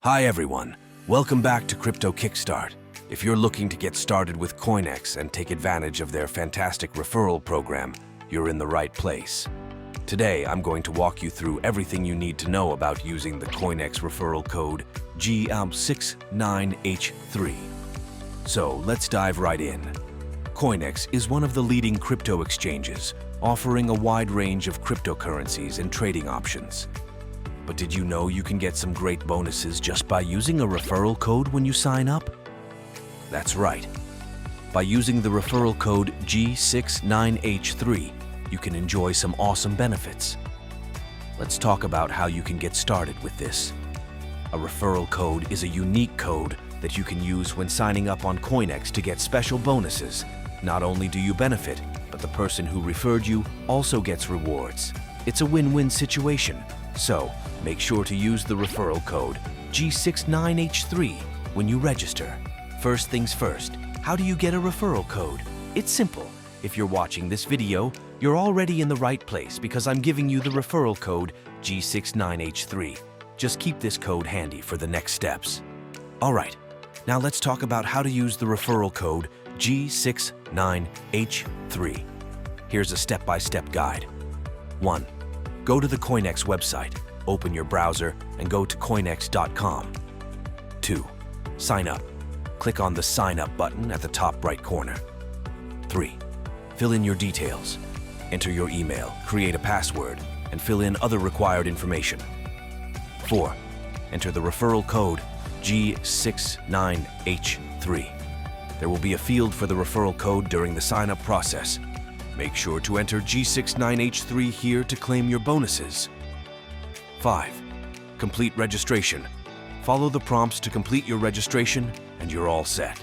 Hi everyone, welcome back to Crypto Kickstart. If you're looking to get started with CoinEx and take advantage of their fantastic referral program, you're in the right place. Today, I'm going to walk you through everything you need to know about using the CoinEx Referral Code g69h3. So let's dive right in. CoinEx is one of the leading crypto exchanges, offering a wide range of cryptocurrencies and trading options. But did you know you can get some great bonuses just by using a referral code when you sign up? That's right. By using the referral code g69h3, you can enjoy some awesome benefits. Let's talk about how you can get started with this. A referral code is a unique code that you can use when signing up on CoinEx to get special bonuses. Not only do you benefit, but the person who referred you also gets rewards. It's a win-win situation. So, make sure to use the referral code g69h3 when you register. First things first, how do you get a referral code? It's simple. If you're watching this video, you're already in the right place because I'm giving you the referral code g69h3. Just keep this code handy for the next steps. Alright, now let's talk about how to use the referral code g69h3. Here's a step-by-step guide. 1. Go to the CoinEx website, open your browser, and go to coinex.com. 2. Sign up. Click on the Sign Up button at the top right corner. 3. Fill in your details. Enter your email, create a password, and fill in other required information. 4. Enter the referral code g69h3. There will be a field for the referral code during the sign-up process. Make sure to enter g69h3 here to claim your bonuses. 5. Complete registration. Follow the prompts to complete your registration and you're all set.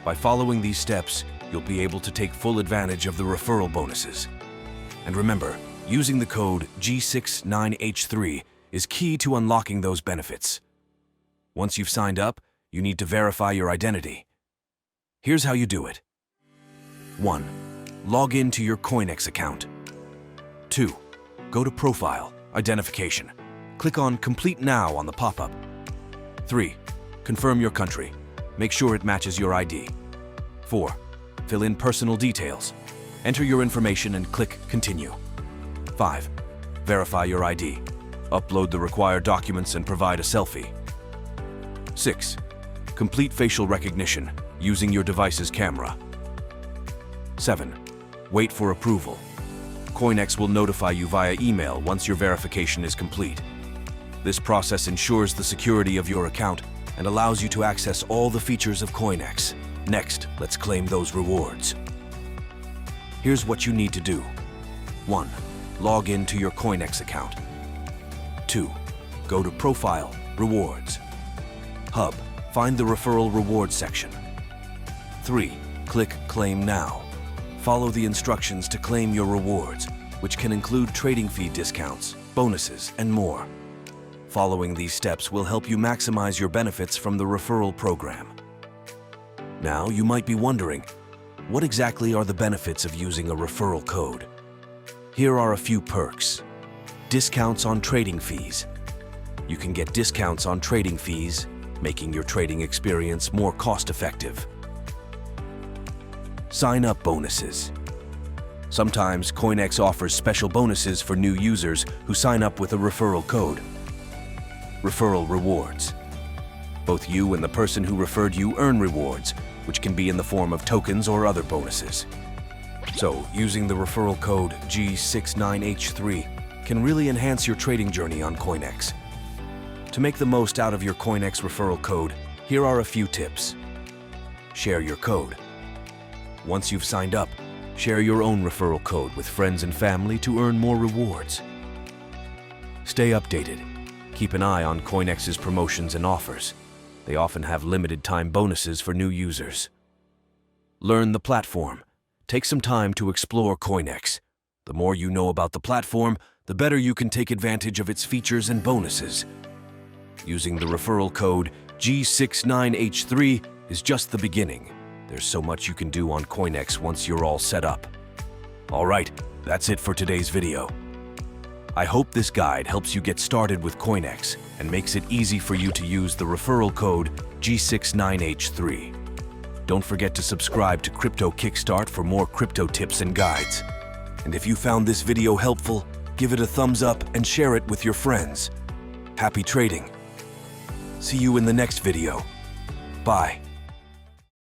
By following these steps, you'll be able to take full advantage of the referral bonuses. And remember, using the code g69h3 is key to unlocking those benefits. Once you've signed up, you need to verify your identity. Here's how you do it. 1. Log in to your CoinEx account. 2. Go to Profile, Identification. Click on Complete Now on the pop-up. 3. Confirm your country. Make sure it matches your ID. 4. Fill in personal details. Enter your information and click Continue. 5. Verify your ID. Upload the required documents and provide a selfie. 6. Complete facial recognition using your device's camera. 7. Wait for approval. CoinEx will notify you via email once your verification is complete. This process ensures the security of your account and allows you to access all the features of CoinEx. Next, let's claim those rewards. Here's what you need to do. 1. Log in to your CoinEx account. 2. Go to Profile, Rewards. Hub, find the Referral Rewards section. 3. Click Claim Now. Follow the instructions to claim your rewards, which can include trading fee discounts, bonuses, and more. Following these steps will help you maximize your benefits from the referral program. Now, you might be wondering, what exactly are the benefits of using a referral code? Here are a few perks. Discounts on trading fees. You can get discounts on trading fees, making your trading experience more cost-effective. Sign-up bonuses. Sometimes CoinEx offers special bonuses for new users who sign up with a referral code. Referral rewards. Both you and the person who referred you earn rewards, which can be in the form of tokens or other bonuses. So, using the referral code g69h3 can really enhance your trading journey on CoinEx. To make the most out of your CoinEx referral code, here are a few tips. Share your code. Once you've signed up, share your own referral code with friends and family to earn more rewards. Stay updated. Keep an eye on CoinEx's promotions and offers. They often have limited-time bonuses for new users. Learn the platform. Take some time to explore CoinEx. The more you know about the platform, the better you can take advantage of its features and bonuses. Using the referral code g69h3 is just the beginning. There's so much you can do on CoinEx once you're all set up. Alright, that's it for today's video. I hope this guide helps you get started with CoinEx and makes it easy for you to use the referral code g69h3. Don't forget to subscribe to Crypto Kickstart for more crypto tips and guides. And if you found this video helpful, give it a thumbs up and share it with your friends. Happy trading! See you in the next video. Bye.